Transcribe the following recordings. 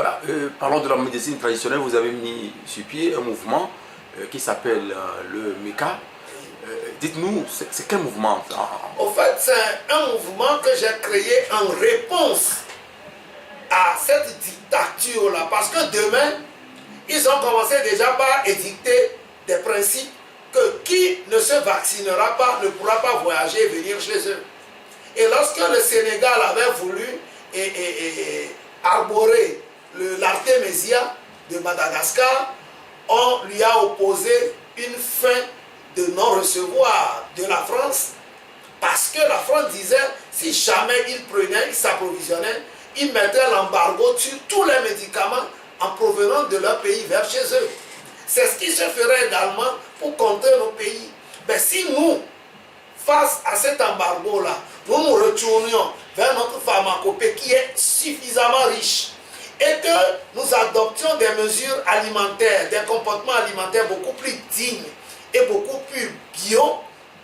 Voilà, parlons de la médecine traditionnelle. Vous avez mis sur pied un mouvement qui s'appelle le MECA. Dites-nous, c'est quel mouvement? En fait, c'est un mouvement que j'ai créé en réponse à cette dictature-là. Parce que demain, ils ont commencé déjà par édicter des principes que qui ne se vaccinera pas ne pourra pas voyager et venir chez eux. Et lorsque le Sénégal avait voulu arborer l'artémisia de Madagascar, on lui a opposé une fin de non-recevoir de la France, parce que la France disait, si jamais ils prenaient, ils s'approvisionnaient, ils mettaient l'embargo sur tous les médicaments en provenance de leur pays vers chez eux. C'est ce qui se ferait également pour contrer nos pays. Mais si nous, face à cet embargo-là, nous nous retournions vers notre pharmacopée qui est suffisamment riche et que nous adoptions des mesures alimentaires, des comportements alimentaires beaucoup plus dignes et beaucoup plus bio,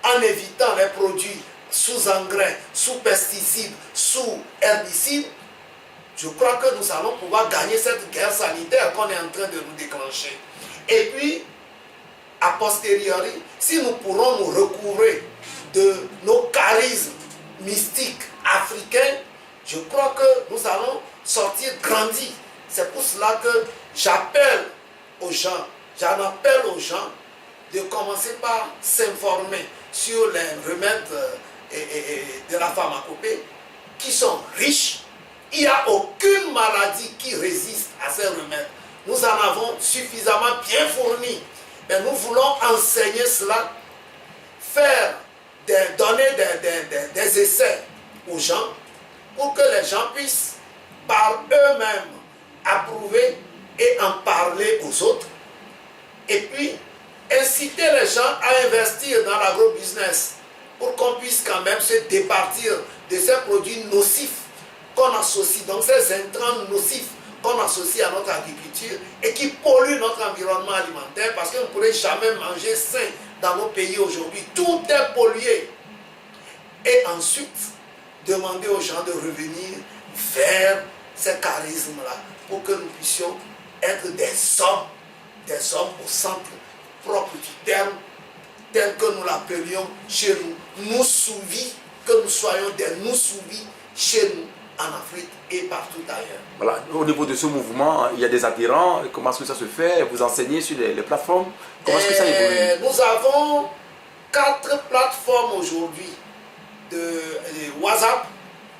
en évitant les produits sous engrais, sous pesticides, sous herbicides, je crois que nous allons pouvoir gagner cette guerre sanitaire qu'on est en train de nous déclencher. Et puis, a posteriori, si nous pourrons nous recouvrer de nos charismes mystiques africains, je crois que nous allons sortir grandis. C'est pour cela que j'appelle aux gens, j'en appelle aux gens de commencer par s'informer sur les remèdes de la pharmacopée qui sont riches. Il n'y a aucune maladie qui résiste à ces remèdes. Nous en avons suffisamment bien fourni. Mais nous voulons enseigner cela, donner des essais aux gens pour que les gens puissent par eux-mêmes approuver et en parler aux autres. Et puis, inciter les gens à investir dans l'agro-business pour qu'on puisse quand même se départir de ces produits nocifs qu'on associe, donc ces intrants nocifs qu'on associe à notre agriculture et qui polluent notre environnement alimentaire, parce qu'on ne pourrait jamais manger sain dans nos pays aujourd'hui. Tout est pollué. Et ensuite, demander aux gens de revenir vers ces charismes-là pour que nous puissions être des hommes au centre propre du terme, tel que nous l'appelions chez nous, nous souvis, que nous soyons des nous souvis chez nous, en Afrique et partout ailleurs. Voilà, au niveau de ce mouvement, il y a des adhérents. Comment est-ce que ça se fait? Vous enseignez sur les plateformes? Comment est-ce que ça évolue? Nous avons 4 plateformes aujourd'hui de WhatsApp,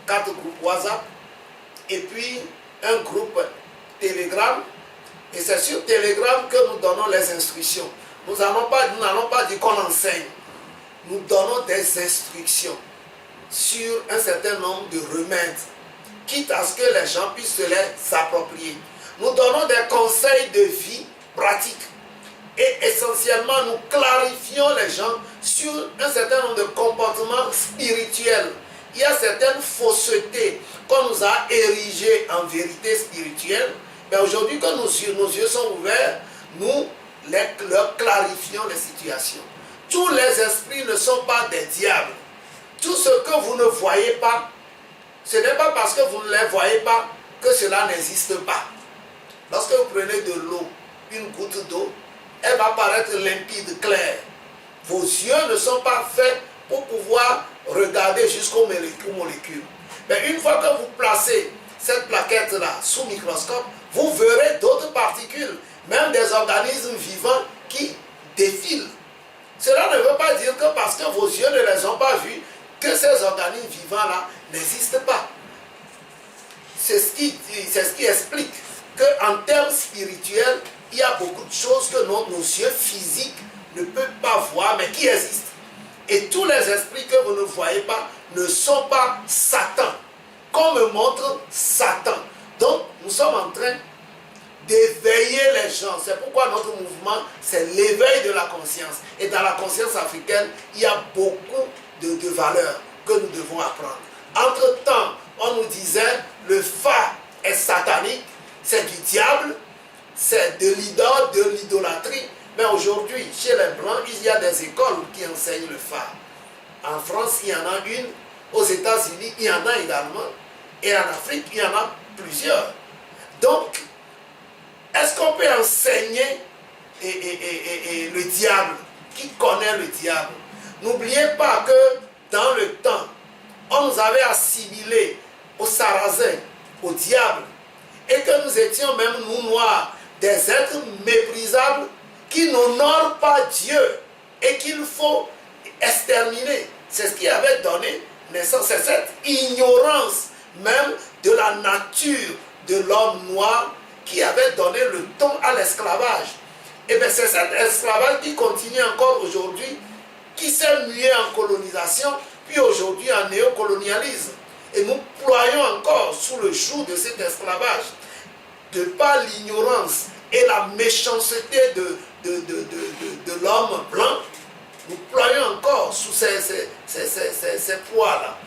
4 groupes WhatsApp, et puis un groupe Telegram. Et c'est sur Telegram que nous donnons les instructions. Nous n'allons pas dire qu'on enseigne. Nous donnons des instructions sur un certain nombre de remèdes, quitte à ce que les gens puissent se les approprier. Nous donnons des conseils de vie pratiques et essentiellement nous clarifions les gens sur un certain nombre de comportements spirituels. Il y a certaines faussetés qu'on nous a érigées en vérité spirituelle, mais aujourd'hui que nos yeux sont ouverts, nous leur clarifions les situations. Tous les esprits ne sont pas des diables. Tout ce que vous ne voyez pas, ce n'est pas parce que vous ne les voyez pas que cela n'existe pas. Lorsque vous prenez de l'eau, une goutte d'eau, elle va paraître limpide, claire. Vos yeux ne sont pas faits pour pouvoir regarder jusqu'aux molécules. Mais une fois que vous placez cette plaquette-là sous microscope, vous verrez d'autres particules, même des organismes vivants qui défilent. Cela ne veut pas dire que parce que vos yeux ne les ont pas vus, que ces organismes vivants-là n'existent pas. C'est ce qui explique qu'en termes spirituels, il y a beaucoup de choses que nos yeux physiques ne peuvent pas voir, mais qui existent. Et tous les esprits que vous ne voyez pas ne sont pas Satan, comme me montre Satan. Donc, nous sommes en train d'éveiller les gens. C'est pourquoi notre mouvement, c'est l'éveil de la conscience. Et dans la conscience africaine, il y a beaucoup de valeurs que nous devons apprendre. Entre-temps, on nous disait, le Fa est satanique, c'est du diable, c'est de l'idole, de l'idolâtrie. Mais aujourd'hui, chez les Blancs, il y a des écoles qui enseignent le Fa. En France, il y en a une. Aux États-Unis, il y en a également. Et en Afrique, il y en a plusieurs. Donc, et le diable, qui connaît le diable. N'oubliez pas que dans le temps, on nous avait assimilés aux Sarrasins, au diable, et que nous étions même, nous noirs, des êtres méprisables qui n'honorent pas Dieu et qu'il faut exterminer. C'est ce qui avait donné naissance, c'est cette ignorance même de la nature de l'homme noir qui avait donné le ton à l'esclavage. Et bien c'est cet esclavage qui continue encore aujourd'hui, qui s'est mué en colonisation, puis aujourd'hui en néocolonialisme. Et nous ployons encore sous le joug de cet esclavage, de par l'ignorance et la méchanceté de l'homme blanc. Nous ployons encore sous ces poids-là.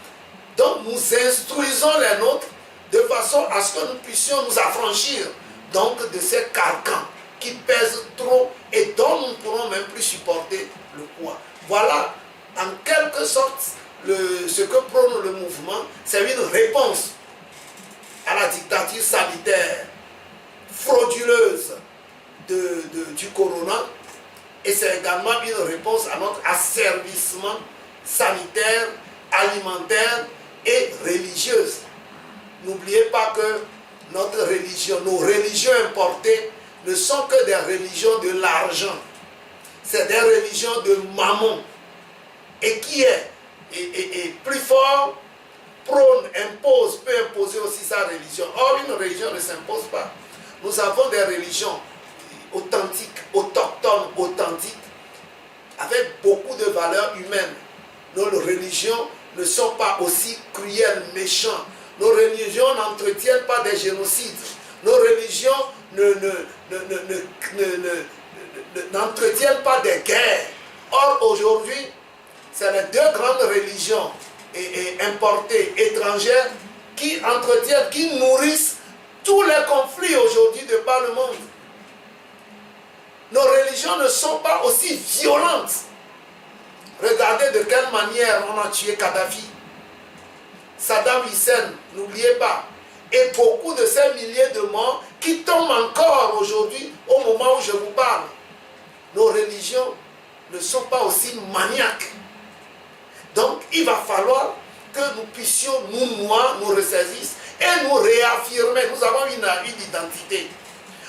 Donc nous instruisons les nôtres de façon à ce que nous puissions nous affranchir donc de ces carcans qui pèsent trop et dont nous ne pourrons même plus supporter le poids. Voilà en quelque sorte ce que prône le mouvement, c'est une réponse à la dictature sanitaire frauduleuse du corona, et c'est également une réponse à notre asservissement sanitaire, alimentaire et religieuse. N'oubliez pas que notre religion, nos religions importées ne sont que des religions de l'argent. C'est des religions de mammon. Et qui est plus fort, prône, impose, peut imposer aussi sa religion. Or, une religion ne s'impose pas. Nous avons des religions authentiques, autochtones, authentiques, avec beaucoup de valeurs humaines. Nos religions ne sont pas aussi cruelles, méchantes. Nos religions n'entretiennent pas des génocides. Nos religions n'entretiennent pas des guerres. Or, aujourd'hui, c'est les deux grandes religions importées, étrangères, qui entretiennent, qui nourrissent tous les conflits aujourd'hui de par le monde. Nos religions ne sont pas aussi violentes. Regardez de quelle manière on a tué Kadhafi, Saddam Hussein, n'oubliez pas. Et beaucoup de ces milliers de morts qui tombent encore aujourd'hui au moment où je vous parle. Nos religions ne sont pas aussi maniaques. Donc il va falloir que nous puissions, nous noirs, nous ressaisir et nous réaffirmer. Nous avons une identité.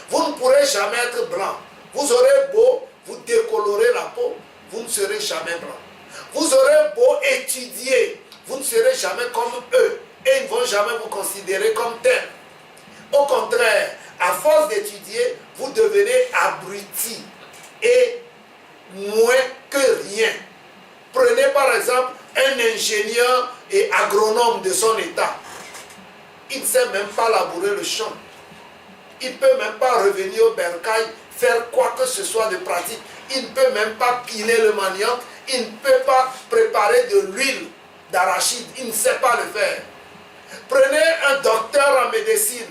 Vous ne pourrez jamais être blanc. Vous aurez beau vous décolorer la peau, vous ne serez jamais blanc. Vous aurez beau étudier, vous ne serez jamais comme eux. Et ils ne vont jamais vous considérer comme tel. Au contraire, à force d'étudier, vous devenez abruti et moins que rien. Prenez par exemple un ingénieur et agronome de son état. Il ne sait même pas labourer le champ. Il ne peut même pas revenir au bercail, faire quoi que ce soit de pratique. Il ne peut même pas piler le manioc. Il ne peut pas préparer de l'huile d'arachide. Il ne sait pas le faire. Prenez un docteur en médecine.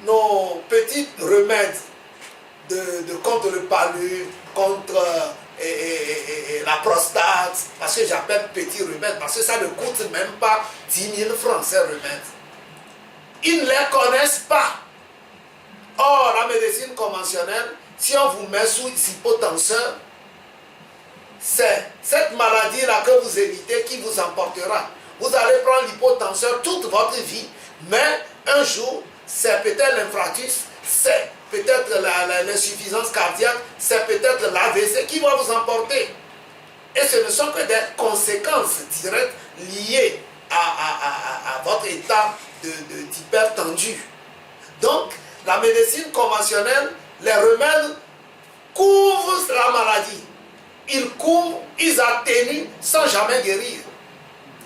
Nos petits remèdes contre le palu, contre la prostate, parce que j'appelle petits remèdes, parce que ça ne coûte même pas 10 000 francs, ces remèdes. Ils ne les connaissent pas. Or, la médecine conventionnelle, si on vous met sous hypotenseur, c'est cette maladie-là que vous évitez qui vous emportera. Vous allez prendre l'hypotenseur toute votre vie, mais un jour, c'est peut-être l'infarctus, c'est peut-être l'insuffisance cardiaque, c'est peut-être l'AVC qui va vous emporter. Et ce ne sont que des conséquences directes liées à votre état d'hypertendu. Donc, la médecine conventionnelle, les remèdes couvrent la maladie. Ils couvrent, ils atténuent sans jamais guérir.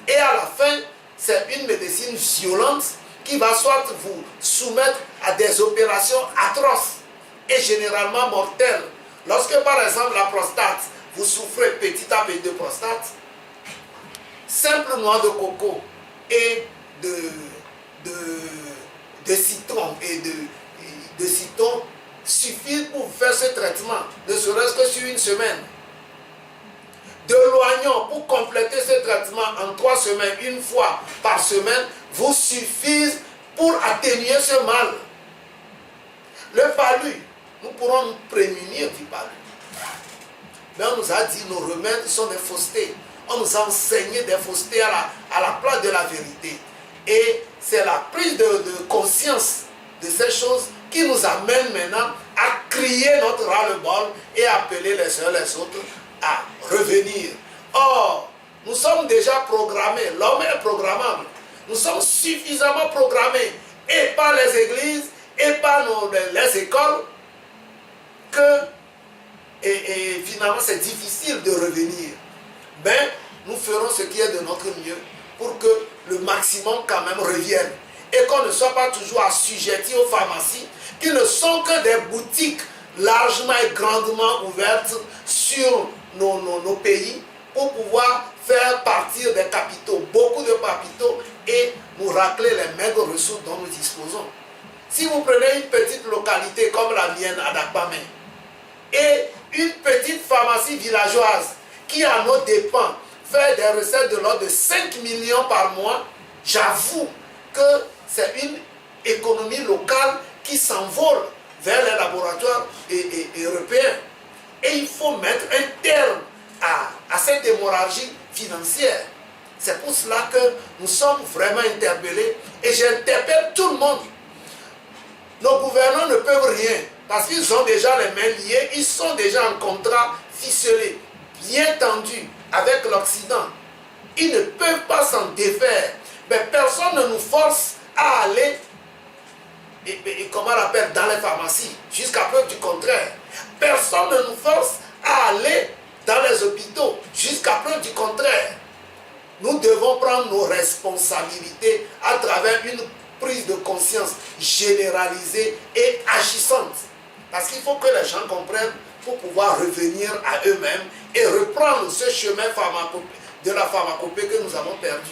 Et à la fin, c'est une médecine violente qui va soit vous soumettre à des opérations atroces et généralement mortelles. Lorsque par exemple la prostate, vous souffrez petit à petit de prostate, simple noix de coco et de citron suffit pour faire ce traitement, ne serait-ce que sur une semaine. De l'oignon pour compléter ce traitement en 3 semaines, une fois par semaine, vous suffisent pour atténuer ce mal. Le palu, nous pourrons nous prémunir du paludisme. Mais on nous a dit nos remèdes sont des faussetés. On nous a enseigné des faussetés à la place de la vérité. Et c'est la prise de conscience de ces choses qui nous amène maintenant à crier notre ras-le-bol et appeler les uns les autres à revenir. Or, nous sommes déjà programmés, l'homme est programmable. Nous sommes suffisamment programmés, et par les églises, et par les écoles, que et finalement c'est difficile de revenir. Mais nous ferons ce qui est de notre mieux pour que le maximum quand même revienne. Et qu'on ne soit pas toujours assujetti aux pharmacies, qui ne sont que des boutiques largement et grandement ouvertes sur nos pays, pour pouvoir faire partir des capitaux, beaucoup de capitaux, et nous racler les maigres ressources dont nous disposons. Si vous prenez une petite localité comme la mienne à Dakpamé, et une petite pharmacie villageoise qui à nos dépens fait des recettes de l'ordre de 5 millions par mois, j'avoue que c'est une économie locale qui s'envole vers les laboratoires européens. Et il faut mettre un terme à cette hémorragie financière. C'est pour cela que nous sommes vraiment interpellés et j'interpelle tout le monde. Nos gouvernants ne peuvent rien parce qu'ils ont déjà les mains liées, ils sont déjà en contrat ficelé, bien tendu avec l'Occident. Ils ne peuvent pas s'en défaire. Mais personne ne nous force à aller, comment on appelle, dans les pharmacies, jusqu'à preuve du contraire. Personne ne nous force à aller dans les hôpitaux, jusqu'à preuve du contraire. Nous devons prendre nos responsabilités à travers une prise de conscience généralisée et agissante. Parce qu'il faut que les gens comprennent pour pouvoir revenir à eux-mêmes et reprendre ce chemin de la pharmacopée que nous avons perdu.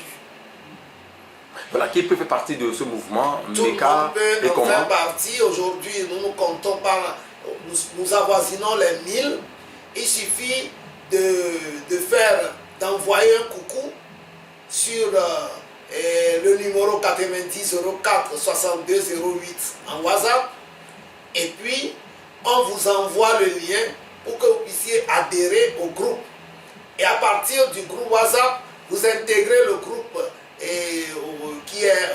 Voilà, qui peut faire partie de ce mouvement, Tout le MECA, monde peut et en comment? faire partie. Aujourd'hui, nous comptons par... Nous avoisinons les 1000. Il suffit d'envoyer un coucou sur le numéro 90 04 62 08 en WhatsApp. Et puis, on vous envoie le lien pour que vous puissiez adhérer au groupe. Et à partir du groupe WhatsApp, vous intégrez le groupe qui est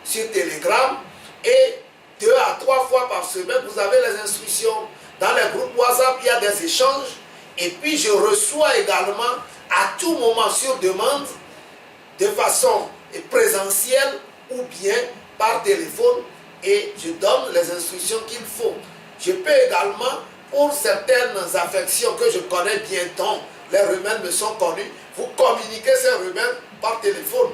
sur Telegram. Et 2 à 3 fois par semaine, vous avez les instructions. Dans les groupes WhatsApp, il y a des échanges. Et puis, je reçois également à tout moment sur demande, de façon présentielle ou bien par téléphone, et je donne les instructions qu'il faut. Je peux également, pour certaines affections que je connais bien, dont les remèdes me sont connus, vous communiquer ces remèdes par téléphone.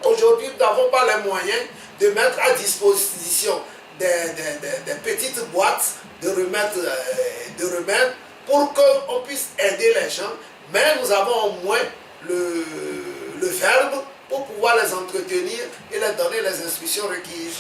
Aujourd'hui, nous n'avons pas les moyens de mettre à disposition des petites boîtes de remèdes pour qu'on puisse aider les gens, mais nous avons au moins le verbe pour pouvoir les entretenir et leur donner les instructions requises.